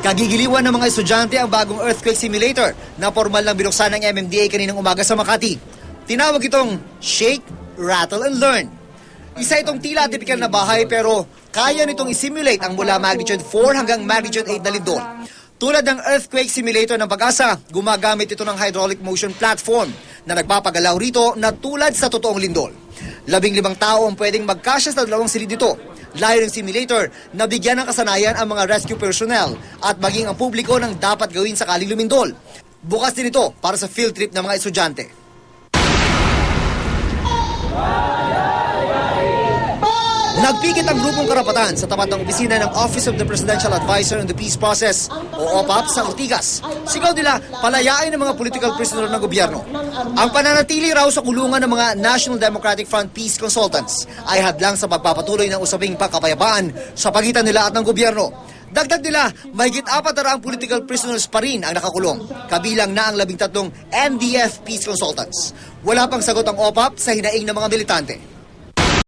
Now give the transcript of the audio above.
Kagigiliwan ng mga estudyante ang bagong earthquake simulator na formal lang binuksan ng MMDA kaninang umaga sa Makati. Tinawag itong Shake, Rattle and Learn. Isa itong tila tipikal na bahay pero kaya nitong isimulate ang mula magnitude 4 hanggang magnitude 8 na lindol. Tulad ng earthquake simulator ng Pag-asa, gumagamit ito ng hydraulic motion platform na nagpapagalaw rito na tulad sa totoong lindol. 15 tao ang pwedeng magkasya sa dalawang silid nito. Layo ng simulator na bigyan ng kasanayan ang mga rescue personnel at maging ang publiko ng dapat gawin sakaling lumindol. Bukas din ito para sa field trip ng mga estudyante. Nagpikit ang grupong karapatan sa tapat ng opisina ng Office of the Presidential Advisor on the Peace Process o OPAP sa Ortigas. Sigaw nila, palayain ng mga political prisoner ng gobyerno. Ang pananatili raw sa kulungan ng mga National Democratic Front Peace Consultants ay hadlang sa pagpapatuloy ng usaping pagkapayapaan sa pagitan nila at ng gobyerno. Dagdag nila, mahigit 400 political prisoners pa rin ang nakakulong, kabilang na ang 13 NDF Peace Consultants. Wala pang sagot ang OPAP sa hinaing ng mga militante.